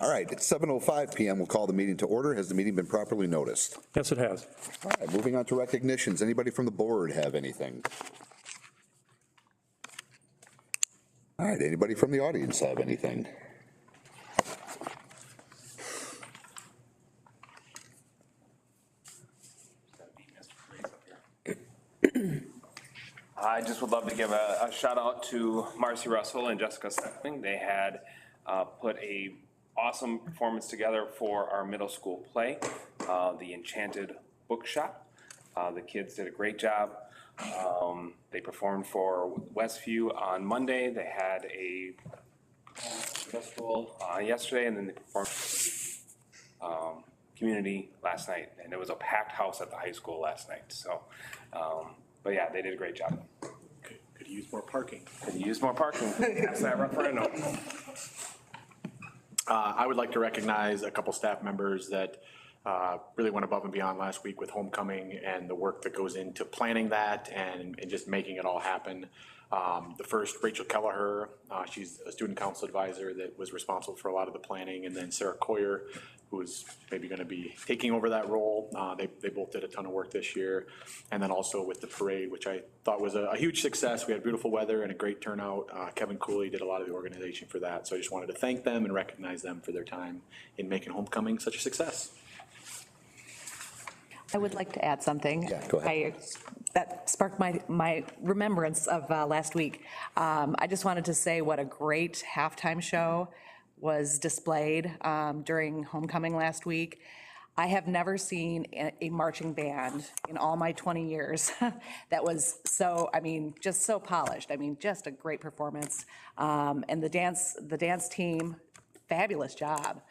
All right, it's 7:05 PM. We'll call the meeting to order. Has the meeting been properly noticed? Yes, it has. All right, moving on to recognitions. Anybody from the board have anything? All right, anybody from the audience have anything? I just would love to give a shout out to Marcy Russell and Jessica Steckling. They had put a awesome performance together for our middle school play, the Enchanted Bookshop. The kids did a great job. They performed for Westview on Monday. They had a festival yesterday, and then they performed community last night. And it was a packed house at the high school last night. So, but yeah, they did a great job. Could use more parking. Could use more parking. That's that referendum. I would like to recognize a couple staff members that really went above and beyond last week with homecoming and the work that goes into planning that and just making it all happen. The first, Rachel Kelleher, she's a student council advisor that was responsible for a lot of the planning, and then Sarah Coyer, who is maybe going to be taking over that role. They both did a ton of work this year. And then also with the parade, which I thought was a huge success. We had beautiful weather and a great turnout. Kevin Cooley did a lot of the organization for that. So I just wanted to thank them and recognize them for their time in making homecoming such a success. I would like to add something. Yeah, go ahead. That sparked my remembrance of last week. I just wanted to say what a great halftime show was displayed during homecoming last week. I have never seen a marching band in all my 20 years that was so, just so polished. Just a great performance. And the dance team, fabulous job.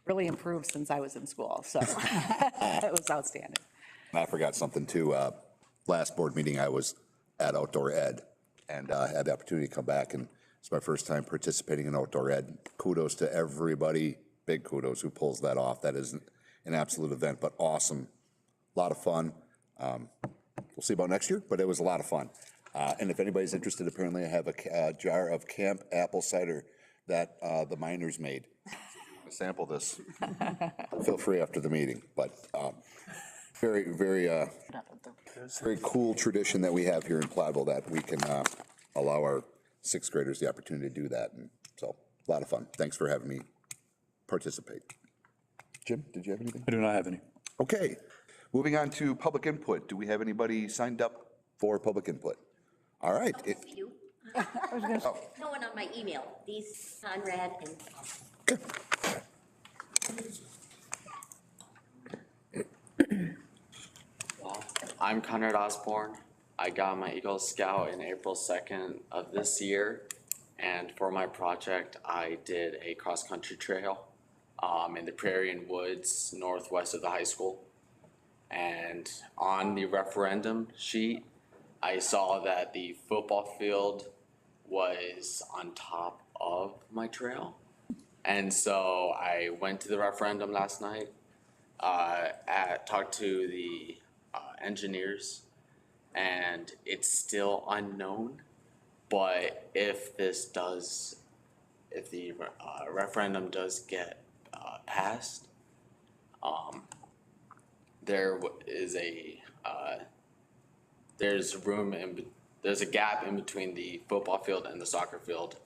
Really improved since I was in school, so it was outstanding. I forgot something too. Last board meeting, I was at Outdoor Ed and had the opportunity to come back, and it's my first time participating in Outdoor Ed. Kudos to everybody, big kudos, who pulls that off. That is an absolute event, but awesome. A lot of fun. We'll see about next year, but it was a lot of fun. And if anybody's interested, apparently I have a jar of Camp apple cider that the miners made. Sample this. Feel free after the meeting, but very, very, very cool tradition that we have here in Platteville that we can allow our sixth graders the opportunity to do that. And so a lot of fun. Thanks for having me participate. Jim, did you have anything? I do not have any. Okay, moving on to public input. Do we have anybody signed up for public input? All right. You. No one on my email. These Conrad and. Well, I'm Conrad Osborne. I got my Eagle Scout in April 2nd of this year, and for my project I did a cross-country trail in the prairie and woods northwest of the high school. And on the referendum sheet I saw that the football field was on top of my trail. And so I went to the referendum last night, talked to the engineers, and it's still unknown. But if the referendum does get passed, there's a gap in between the football field and the soccer field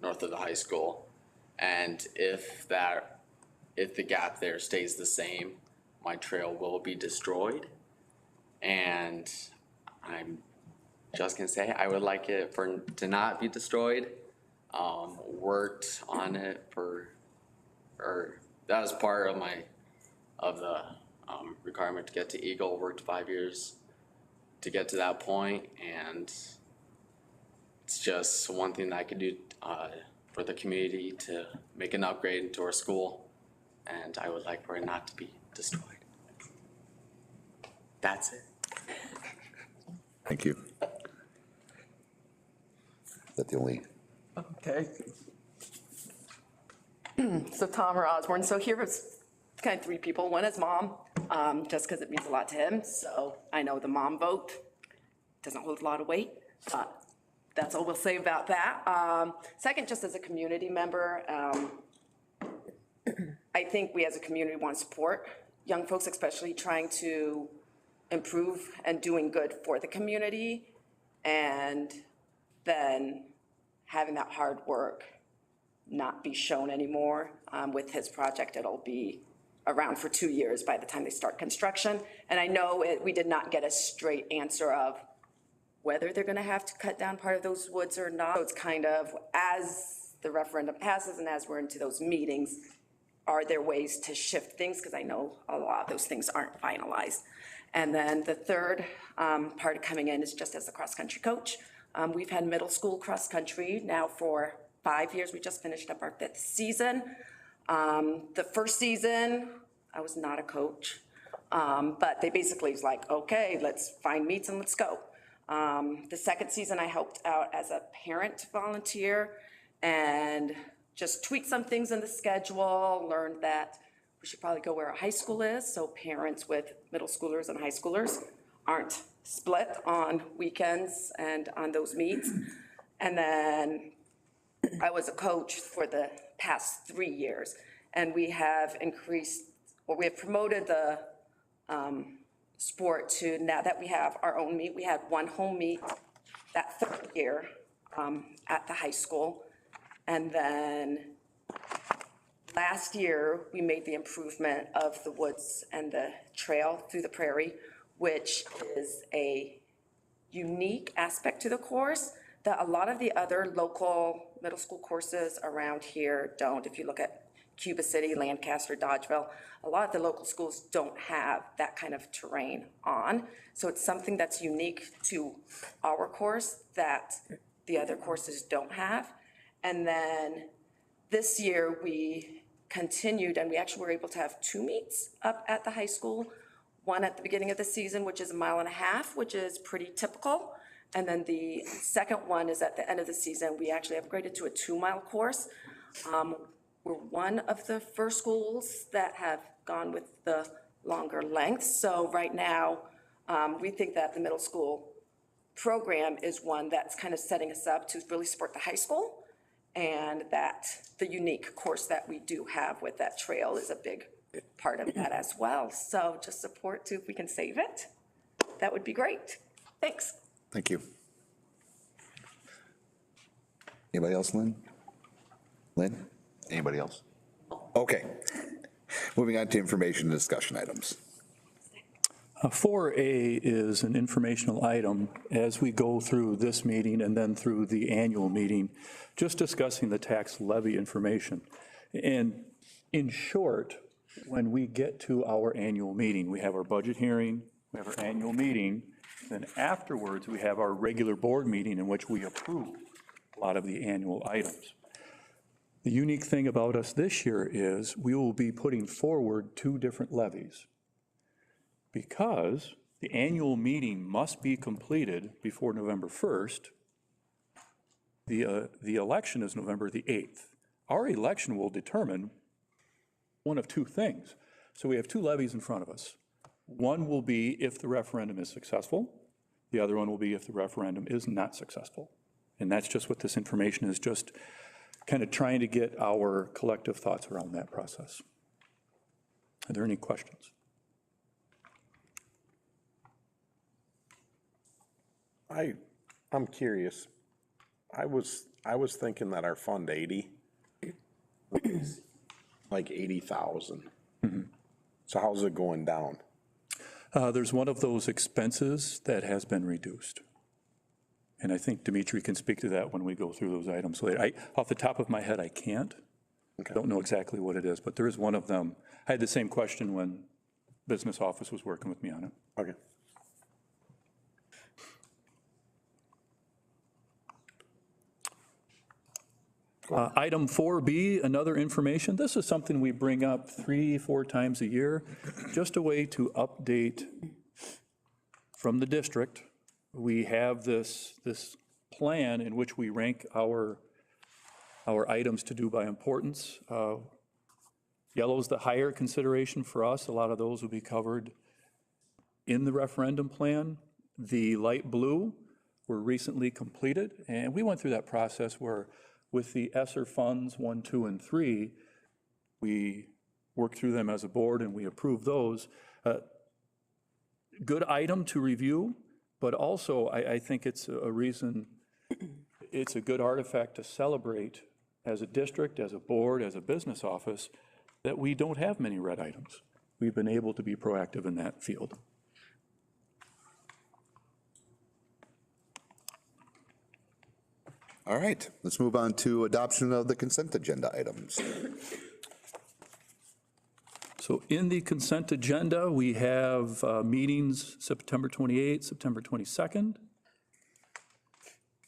north of the high school. And if the gap there stays the same, my trail will be destroyed. And I'm just gonna say I would like it to not be destroyed. Worked on it that was part of the requirement to get to Eagle. Worked 5 years to get to that point, and it's just one thing that I could do for the community to make an upgrade into our school, and I would like for it not to be destroyed. That's it. Thank you. Is that the only? Okay. So Tom or Osborne. So here was kind of three people. One is mom, just because it means a lot to him. So I know the mom vote doesn't hold a lot of weight, but that's all we'll say about that. Second, just as a community member, I think we as a community want to support young folks, especially trying to improve and doing good for the community, and then having that hard work not be shown anymore. With his project, it'll be around for 2 years by the time they start construction. And I know we did not get a straight answer of whether they're gonna have to cut down part of those woods or not. So it's kind of, as the referendum passes and as we're into those meetings, are there ways to shift things? Because I know a lot of those things aren't finalized. And then the third part coming in is just as a cross-country coach. We've had middle school cross-country now for 5 years. We just finished up our 5th season. The first season, I was not a coach, but they basically was like, okay, let's find meets and let's go. The second season, I helped out as a parent volunteer and just tweaked some things in the schedule, learned that we should probably go where our high school is, so parents with middle schoolers and high schoolers aren't split on weekends and on those meets. And then I was a coach for the past 3 years, and we have increased, or we have promoted the sport to now that we have our own meet. We had one home meet that third year at the high school. And then last year, we made the improvement of the woods and the trail through the prairie, which is a unique aspect to the course that a lot of the other local middle school courses around here don't. If you look at Cuba City, Lancaster, Dodgeville, a lot of the local schools don't have that kind of terrain on. So it's something that's unique to our course that the other courses don't have. And then this year we continued, and we actually were able to have 2 meets up at the high school. One at the beginning of the season, which is 1.5 miles, which is pretty typical. And then the second one is at the end of the season. We actually upgraded to a 2-mile course. We're one of the first schools that have gone with the longer length. So right now, we think that the middle school program is one that's kind of setting us up to really support the high school, and that the unique course that we do have with that trail is a big part of that as well. So just support too, if we can save it, that would be great. Thanks. Thank you. Anybody else, Lynn? Lynn? Anybody else? Okay. Moving on to information and discussion items. 4A is an informational item as we go through this meeting and then through the annual meeting, just discussing the tax levy information. And in short, when we get to our annual meeting, we have our budget hearing, we have our annual meeting, then afterwards we have our regular board meeting in which we approve a lot of the annual items. The unique thing about us this year is we will be putting forward 2 different levies, because the annual meeting must be completed before November 1st. The election is November the 8th. Our election will determine one of 2 things. So we have 2 levies in front of us. One will be if the referendum is successful. The other one will be if the referendum is not successful. And that's just what this information is, just kind of trying to get our collective thoughts around that process. Are there any questions? I'm curious. I was thinking that our Fund 80 was like 80,000. So how's it going down? There's one of those expenses that has been reduced. And I think Dimitri can speak to that when we go through those items later. Off the top of my head, I can't. I don't know exactly what it is, but there is one of them. I had the same question when business office was working with me on it. Okay. Item 4B, another information. This is something we bring up 3-4 times a year, just a way to update from the district. We have this plan in which we rank our items to do by importance. Yellow is the higher consideration for us. A lot of those will be covered in the referendum plan. The light blue were recently completed, and we went through that process where with the ESSER funds 1, 2, and 3, we worked through them as a board, and we approved those. Good item to review, but also I think it's a reason, it's a good artifact to celebrate as a district, as a board, as a business office, that we don't have many red items. We've been able to be proactive in that field. All right, let's move on to adoption of the consent agenda items. So in the consent agenda, we have meetings September 28th, September 22nd.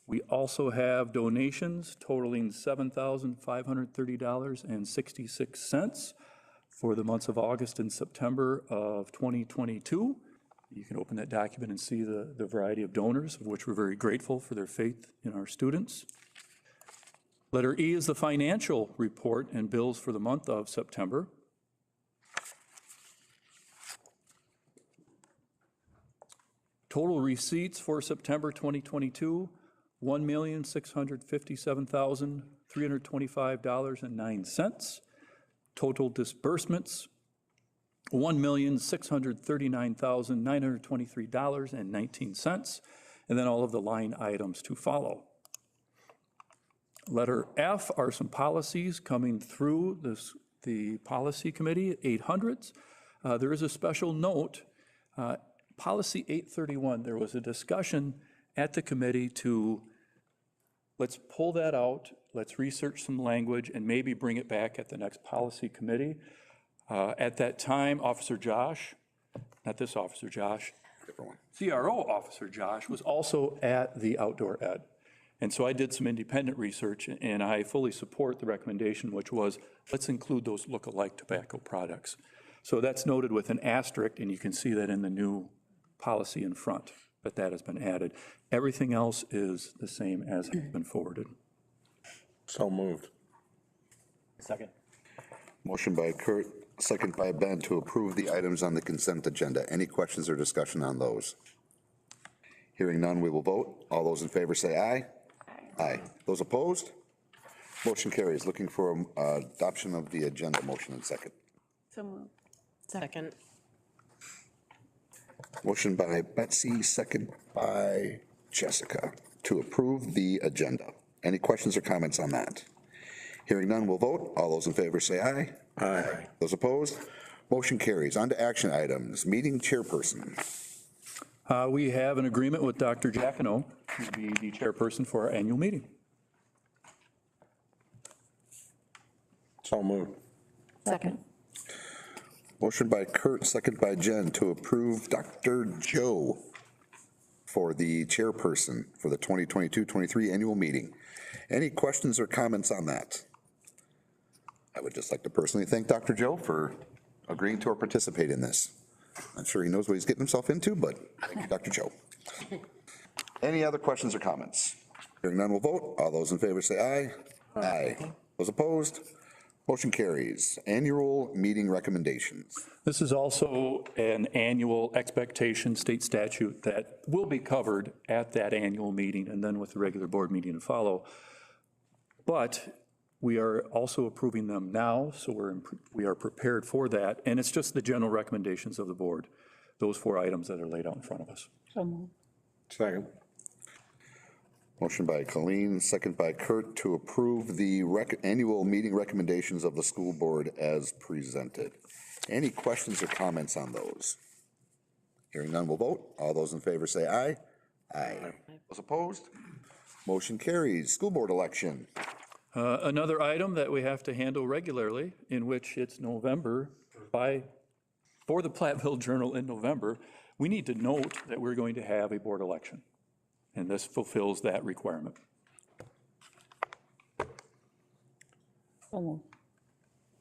We also have donations totaling $7,530.66 for the months of August and September of 2022. You can open that document and see the variety of donors, of which we're very grateful for their faith in our students. Letter E is the financial report and bills for the month of September. Total receipts for September 2022, $1,657,325.09. Total disbursements, $1,639,923.19, and then all of the line items to follow. Letter F are some policies coming through the policy committee, 800s. There is a special note, policy 831, there was a discussion at the committee to, let's pull that out, let's research some language, and maybe bring it back at the next policy committee. At that time, Officer Josh, not this Officer Josh, CRO Officer Josh was also at the outdoor ed. And so I did some independent research, and I fully support the recommendation, which was, let's include those look-alike tobacco products. So that's noted with an asterisk, and you can see that in the new policy in front, that has been added. Everything else is the same as has been forwarded. So moved. Second. Motion by Kurt, second by Ben to approve the items on the consent agenda. Any questions or discussion on those? Hearing none, we will vote. All those in favor say aye. Aye. Those opposed? Motion carries. Looking for adoption of the agenda. Motion and second. So moved. Second. Motion by Betsy, second by Jessica to approve the agenda. Any questions or comments on that? Hearing none, we'll vote. All those in favor say aye. Aye. Those opposed? Motion carries. On to action items. Meeting chairperson. We have an agreement with Dr. Giacono to be the chairperson for our annual meeting. So moved. Second. Motion by Kurt, second by Jen to approve Dr. Joe for the chairperson for the 2022-23 annual meeting. Any questions or comments on that? I would just like to personally thank Dr. Joe for agreeing to or participate in this. I'm sure he knows what he's getting himself into, but thank you, Dr. Joe. Any other questions or comments? Hearing none, we'll vote. All those in favor say aye. Aye. Those opposed? Motion carries. Annual meeting recommendations. This is also an annual expectation, state statute, that will be covered at that annual meeting and then with the regular board meeting to follow. But we are also approving them now, so we are prepared for that. And it's just the general recommendations of the board, those 4 items that are laid out in front of us. So moved. Second. Motion by Colleen, second by Kurt to approve the annual meeting recommendations of the school board as presented. Any questions or comments on those? Hearing none, we'll vote. All those in favor say aye. Aye. Those opposed? Motion carries. School board election. Another item that we have to handle regularly, in which it's November, for the Platteville Journal in November, we need to note that we're going to have a board election. And this fulfills that requirement. So moved.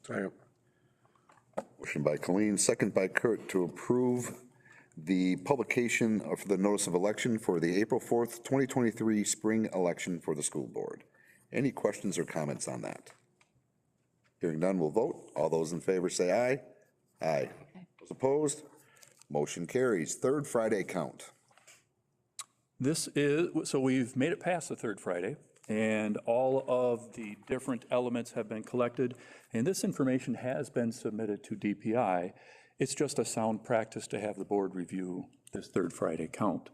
Second. Motion by Colleen, second by Kurt to approve the publication of the notice of election for the April 4th, 2023 spring election for the school board. Any questions or comments on that? Hearing none, we'll vote. All those in favor say aye. Aye. Those opposed? Motion carries. Third Friday count. This is, so we've made it past the third Friday. and all of the different elements have been collected, and this information has been submitted to DPI. It's just a sound practice to have the board review this third Friday count.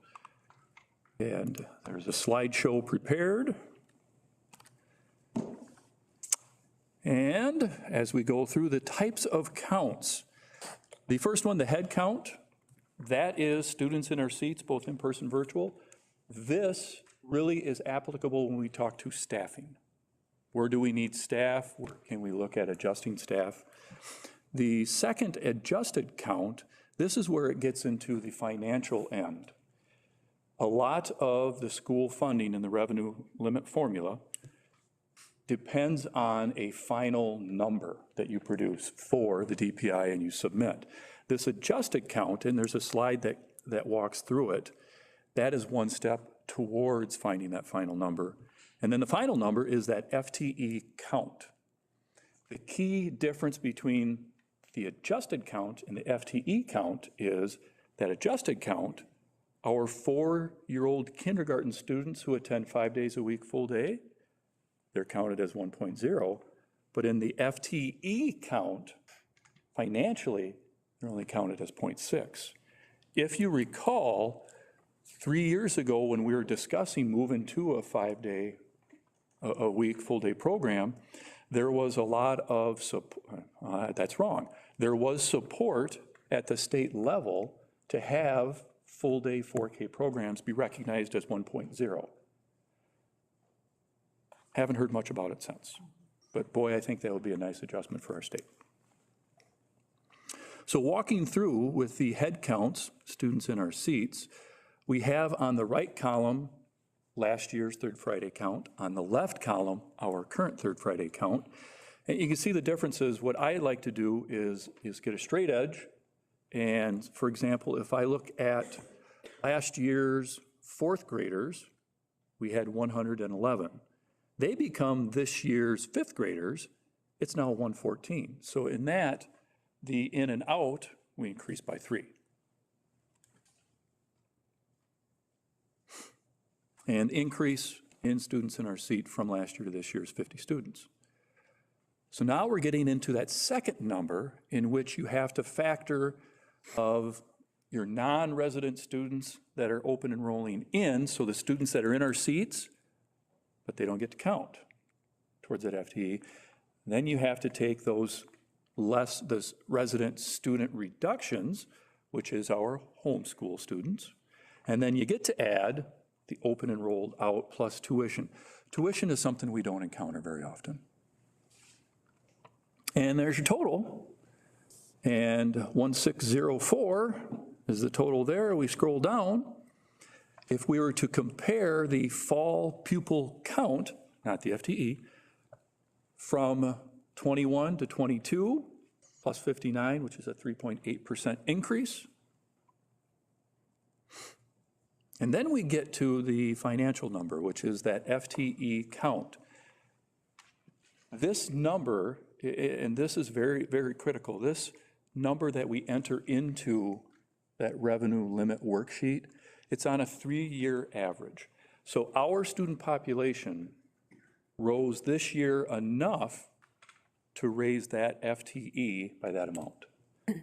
And there's a slideshow prepared. And as we go through the types of counts, the first one, the head count, that is students in our seats, both in person and virtual. This really is applicable when we talk to staffing. Where do we need staff? Where can we look at adjusting staff? The second adjusted count, this is where it gets into the financial end. A lot of the school funding in the revenue limit formula depends on a final number that you produce for the DPI and you submit. This adjusted count, and there's a slide that walks through it, that is one step towards finding that final number. And then the final number is that FTE count. The key difference between the adjusted count and the FTE count is that adjusted count, our 4-year-old kindergarten students who attend 5 days a week full day, they're counted as 1.0, but in the FTE count, financially, they're only counted as 0.6. If you recall, 3 years ago when we were discussing moving to a 5-day a week full day program, there was a lot of support, that's wrong. There was support at the state level to have full day 4K programs be recognized as 1.0. Haven't heard much about it since, but boy, I think that would be a nice adjustment for our state. So walking through with the head counts, students in our seats, we have on the right column last year's third Friday count, on the left column our current third Friday count, and you can see the differences. What I like to do is get a straight edge, and for example, if I look at last year's fourth graders, we had 111. They become this year's fifth graders, it's now 114. So in that, the in and out, we increase by 3. And increase in students in our seat from last year to this year's 50 students. So now we're getting into that second number in which you have to factor of your non-resident students that are open enrolling in, so the students that are in our seats, but they don't get to count towards that FTE. Then you have to take those those resident student reductions, which is our homeschool students, and then you get to add the open enrolled out plus tuition. Tuition is something we don't encounter very often. And there's your total. And 1604 is the total there. We scroll down. If we were to compare the fall pupil count, not the FTE, from 21 to 22, plus 59, which is a 3.8% increase. And then we get to the financial number, which is that FTE count. This number, and this is very, very critical, this number that we enter into that revenue limit worksheet, it's on a 3-year average. So our student population rose this year enough to raise that FTE by that amount.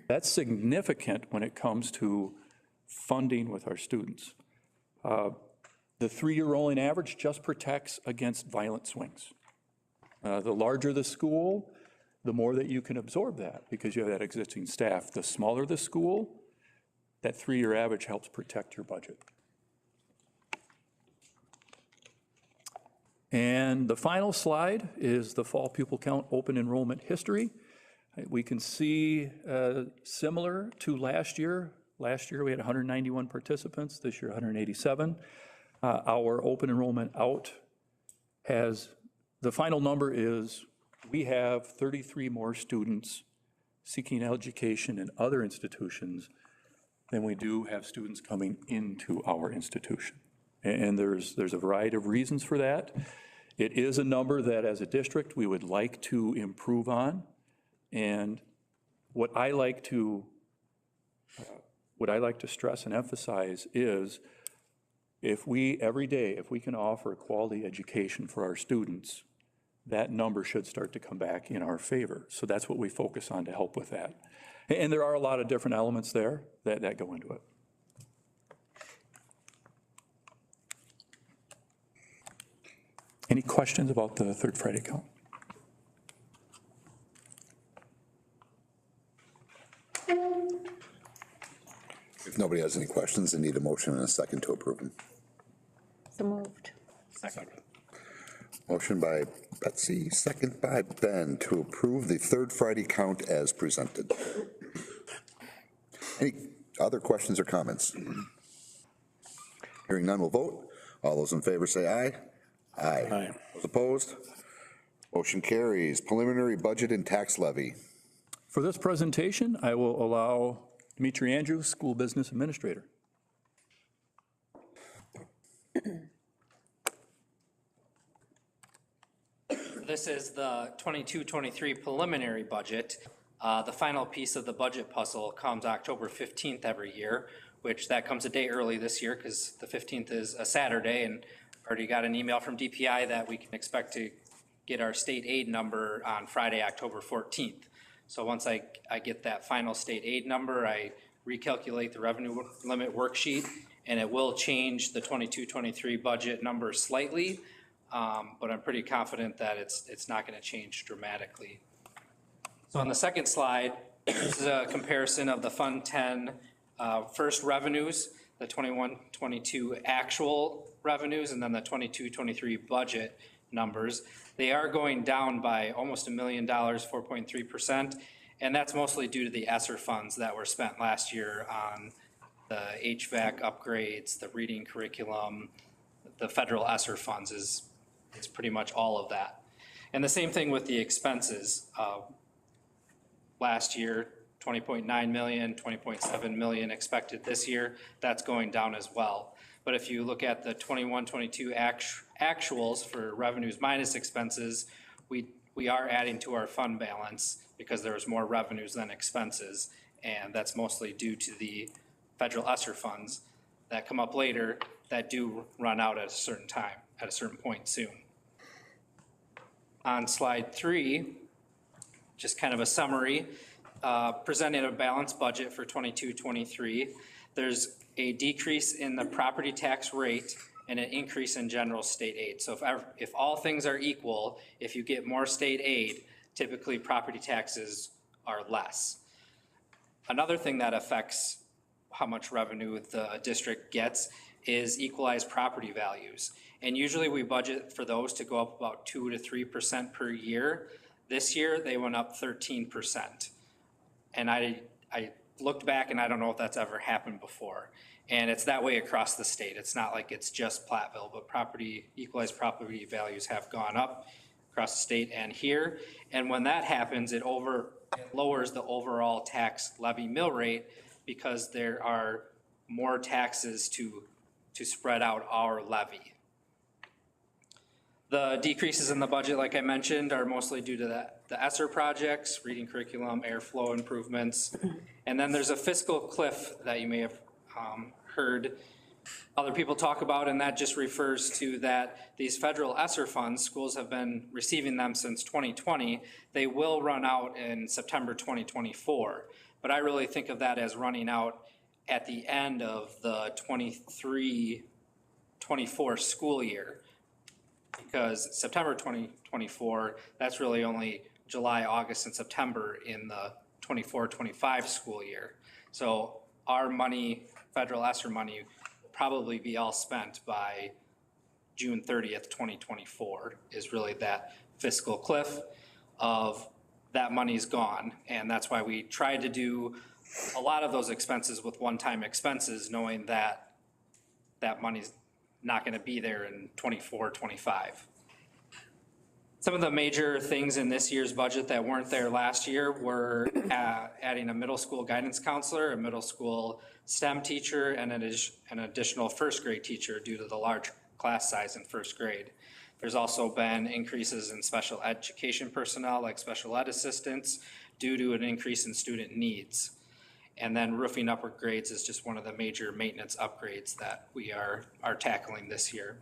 That's significant when it comes to funding with our students. The 3-year rolling average just protects against violent swings. The larger the school, the more that you can absorb that because you have that existing staff. The smaller the school, that 3-year average helps protect your budget. And the final slide is the fall pupil count open enrollment history. We can see similar to last year. Last year we had 191 participants, this year 187. Our open enrollment out has, the final number is we have 33 more students seeking education in other institutions than we do have students coming into our institution. And there's a variety of reasons for that. It is a number that as a district we would like to improve on. And what I like to stress and emphasize is if every day, if we can offer quality education for our students, that number should start to come back in our favor. So that's what we focus on to help with that. And there are a lot of different elements there that go into it. Any questions about the third Friday count? If nobody has any questions, I need a motion and a second to approve them. So moved. Motion by Betsy, second by Ben to approve the third Friday count as presented. Any other questions or comments? Hearing none, we'll vote. All those in favor say aye. Aye. Aye. Those opposed? Motion carries. Preliminary budget and tax levy. For this presentation, I will allow Dimitri Andrews, School Business Administrator. This is the 22-23 preliminary budget. The final piece of the budget puzzle comes October 15th every year, which that comes a day early this year because the 15th is a Saturday, and already got an email from DPI that we can expect to get our state aid number on Friday, October 14th. So once I get that final state aid number, I recalculate the revenue limit worksheet, and it will change the 22-23 budget number slightly, but I'm pretty confident that it's not going to change dramatically. So on the second slide, this is a comparison of the Fund 10 first revenues, the 21-22 actual revenues, and then the 22-23 budget numbers. They are going down by almost $1 million, 4.3%, and that's mostly due to the ESSER funds that were spent last year on the HVAC upgrades, the reading curriculum. The federal ESSER funds is pretty much all of that. And the same thing with the expenses. Last year, 20.9 million, 20.7 million expected this year. That's going down as well. But if you look at the 21-22 actuals for revenues minus expenses, we are adding to our fund balance because there was more revenues than expenses. And that's mostly due to the federal ESSER funds that come up later that do run out at a certain time, at a certain point soon. On slide 3, just kind of a summary, presenting a balanced budget for 22-23. There's a decrease in the property tax rate and an increase in general state aid. So if all things are equal, if you get more state aid, typically property taxes are less. Another thing that affects how much revenue the district gets is equalized property values. And usually we budget for those to go up about 2 to 3% per year. This year, they went up 13%. And I looked back and I don't know if that's ever happened before. And it's that way across the state. It's not like it's just Platteville, but equalized property values have gone up across the state and here. And when that happens, it lowers the overall tax levy mill rate because there are more taxes to spread out our levy. The decreases in the budget, like I mentioned, are mostly due to the ESSER projects, reading curriculum, airflow improvements. And then there's a fiscal cliff that you may have heard other people talk about, and that just refers to that these federal ESSER funds, schools have been receiving them since 2020. They will run out in September 2024. But I really think of that as running out at the end of the 23-24 school year. Because September 2024, that's really only July, August, and September in the 24-25 school year. So our money, federal ESSER money, will probably be all spent by June 30th, 2024, is really that fiscal cliff of that money's gone. And that's why we tried to do a lot of those expenses with one-time expenses, knowing that that money's not going to be there in 24, 25. Some of the major things in this year's budget that weren't there last year were adding a middle school guidance counselor, a middle school STEM teacher, and an additional first grade teacher due to the large class size in first grade. There's also been increases in special education personnel like special ed assistants due to an increase in student needs. And then roofing upgrades is just one of the major maintenance upgrades that we are tackling this year.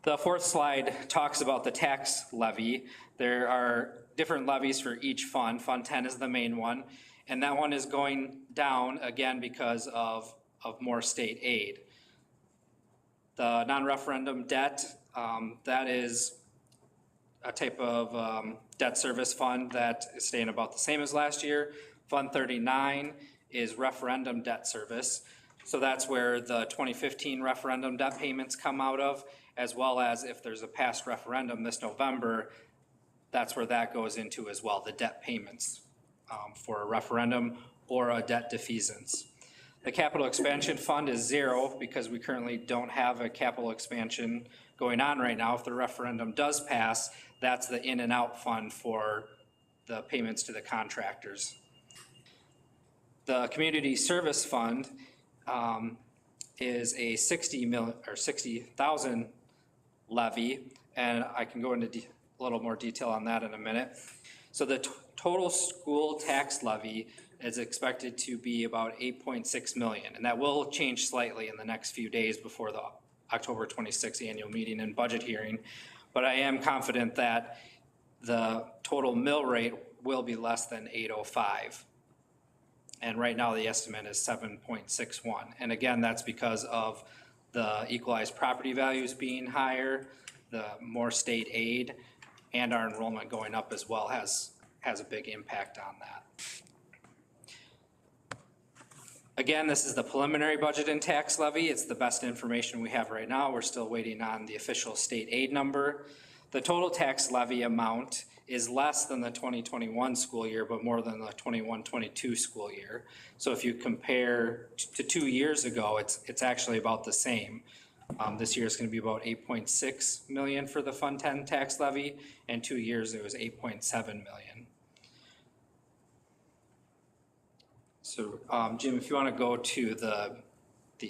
The fourth slide talks about the tax levy. There are different levies for each fund. Fund 10 is the main one, and that one is going down again because of more state aid. The non-referendum debt, that is a type of debt service fund that is staying about the same as last year. Fund 39 is referendum debt service. So that's where the 2015 referendum debt payments come out of, as well as if there's a past referendum this November, that's where that goes into as well, the debt payments for a referendum or a debt defeasance. The capital expansion fund is zero because we currently don't have a capital expansion going on right now. If the referendum does pass, that's the in and out fund for the payments to the contractors. The community service fund is a $60,000 levy, and I can go into a little more detail on that in a minute. So the total school tax levy is expected to be about 8.6 million, and that will change slightly in the next few days before the October 26th annual meeting and budget hearing. But I am confident that the total mill rate will be less than 805. And right now the estimate is 7.61. And again, that's because of the equalized property values being higher, the more state aid, and our enrollment going up as well has a big impact on that. Again, this is the preliminary budget and tax levy. It's the best information we have right now. We're still waiting on the official state aid number. The total tax levy amount is less than the 2021 school year, but more than the 21-22 school year. So if you compare to 2 years ago, it's actually about the same. This year is going to be about 8.6 million for the Fund 10 tax levy, and 2 years it was 8.7 million. So Jim, if you want to go to the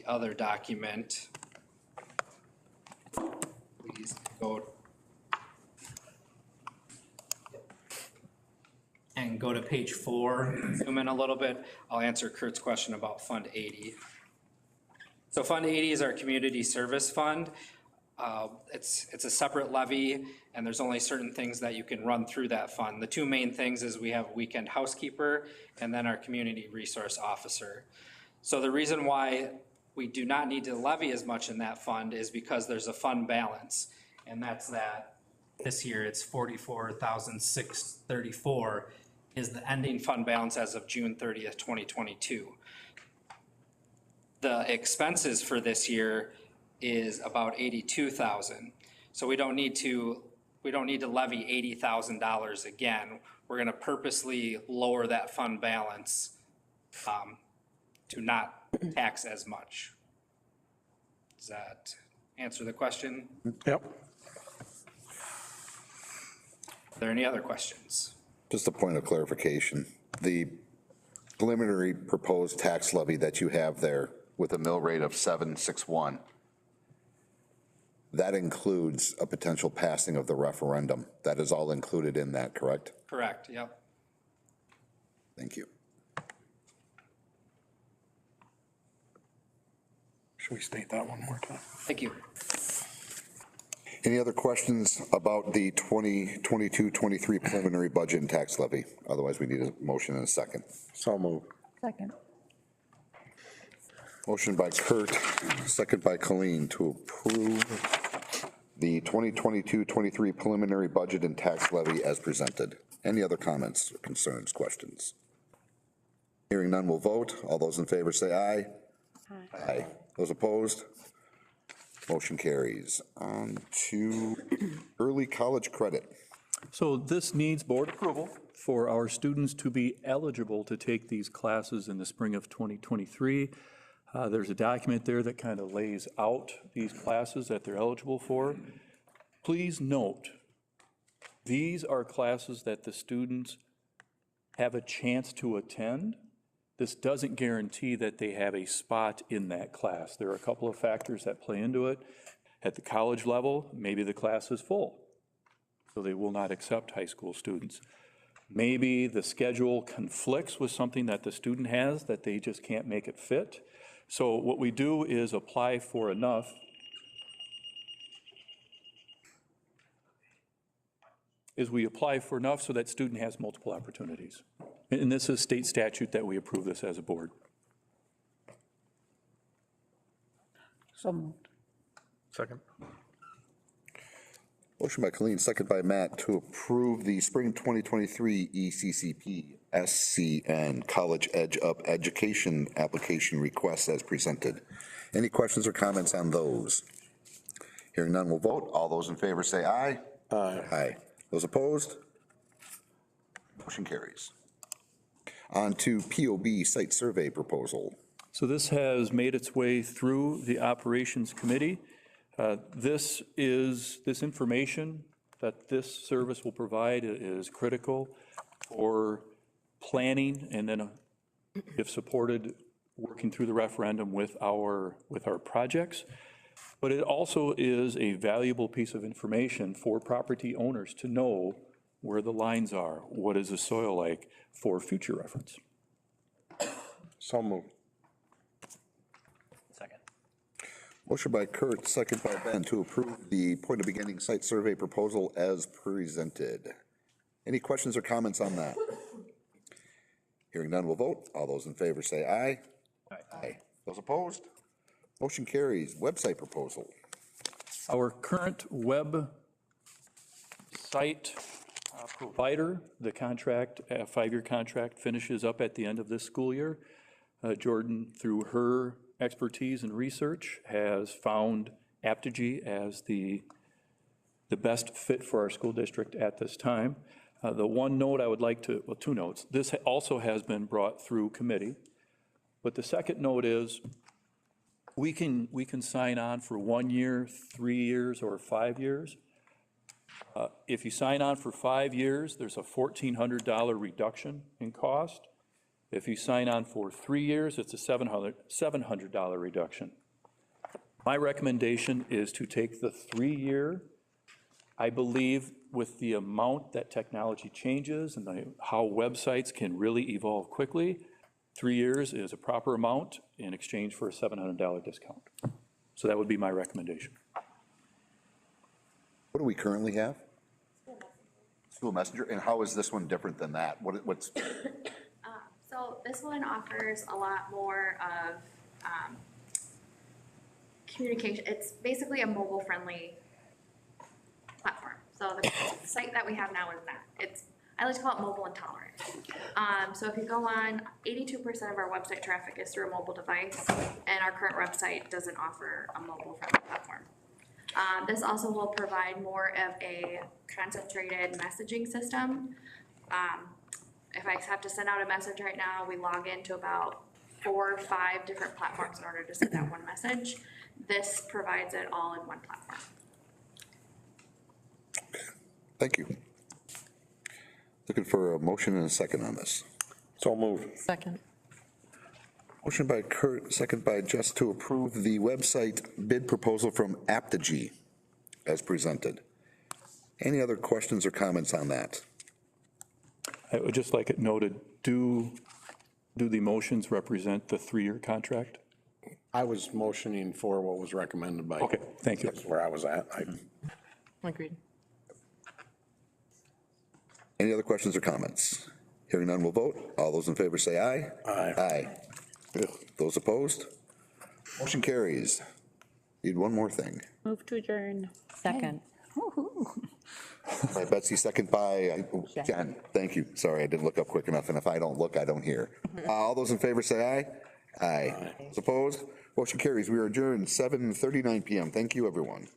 other document, please go and go to page 4, zoom in a little bit. I'll answer Kurt's question about Fund 80. So Fund 80 is our community service fund. It's a separate levy, and there's only certain things that you can run through that fund. The two main things is we have a weekend housekeeper and then our community resource officer. So the reason why we do not need to levy as much in that fund is because there's a fund balance, and that's that this year it's $44,634 is the ending fund balance as of June 30th, 2022. The expenses for this year is about $82,000. So we don't need to levy $80,000 again. We're gonna purposely lower that fund balance to not tax as much. Does that answer the question? Yep. Are there any other questions? Just a point of clarification. The preliminary proposed tax levy that you have there with a mill rate of 761, that includes a potential passing of the referendum. That is all included in that, correct? Correct, yep. Thank you. Should we state that one more time? Thank you. Any other questions about the 2022-23 preliminary budget and tax levy? Otherwise, we need a motion and a second. So moved. Second. Motion by Kurt, second by Colleen to approve the 2022-23 preliminary budget and tax levy as presented. Any other comments, concerns, questions? Hearing none, we'll vote. All those in favor say aye. Aye. Aye. Those opposed? Motion carries. On to early college credit. So this needs board approval for our students to be eligible to take these classes in the spring of 2023. There's a document there that kind of lays out these classes that they're eligible for. Please note, these are classes that the students have a chance to attend. This doesn't guarantee that they have a spot in that class. There are a couple of factors that play into it. At the college level, maybe the class is full, so they will not accept high school students. Maybe the schedule conflicts with something that the student has that they just can't make it fit. So what we do is apply for enough. We apply for enough so that student has multiple opportunities. And this is state statute that we approve this as a board. So moved. Second. Motion by Colleen, second by Matt, to approve the spring 2023 ECCP SCN College Edge Up Education application request as presented. Any questions or comments on those? Hearing none, we'll vote. All those in favor say aye. Aye. Aye. Those opposed? Motion carries. On to POB site survey proposal. So this has made its way through the operations committee. This information that this service will provide is critical for planning and then, if supported, working through the referendum with our projects. But it also is a valuable piece of information for property owners to know where the lines are, what is the soil like for future reference. So moved. Second. Motion by Kurt, second by Ben, to approve the point of beginning site survey proposal as presented. Any questions or comments on that? Hearing none, we'll vote. All those in favor say aye. Aye. Those opposed? Motion carries. Website proposal. Our current web site provider, the contract, a 5-year contract, finishes up at the end of this school year. Jordan, through her expertise and research, has found Apogee as the best fit for our school district at this time. The one note I would like to, well, 2 notes. This also has been brought through committee. But the second note is we can sign on for 1 year, 3 years, or 5 years. If you sign on for 5 years, there's a $1,400 reduction in cost. If you sign on for 3 years, it's a $700 reduction. My recommendation is to take the 3-year. I believe with the amount that technology changes and how websites can really evolve quickly, 3 years is a proper amount in exchange for a $700 discount. So that would be my recommendation. What do we currently have? School Messenger. And how is this one different than that? What's? So this one offers a lot more of communication. It's basically a mobile-friendly platform. So the site that we have now is not. I like to call it mobile intolerant. So if you go on, 82% of our website traffic is through a mobile device, and our current website doesn't offer a mobile-friendly platform. This also will provide more of a concentrated messaging system. If I have to send out a message right now, we log into about 4 or 5 different platforms in order to send out one message. This provides it all in one platform. Thank you. Looking for a motion and a second on this. So moved. Second. Motion by Kurt, second by Jess, to approve the website bid proposal from Apogee as presented. Any other questions or comments on that? I would just like it noted, do the motions represent the 3-year contract? I was motioning for what was recommended by. Okay, thank you. That's where I was at. Agreed. Any other questions or comments? Hearing none, we'll vote. All those in favor say aye. Aye. Aye. Those opposed? Motion carries. Need one more thing. Move to adjourn. Second. By Betsy, second by Jen. Thank you. Sorry, I didn't look up quick enough, and if I don't look, I don't hear. All those in favor say aye. Aye. Those opposed? Motion carries. We are adjourned 7:39 PM. Thank you, everyone.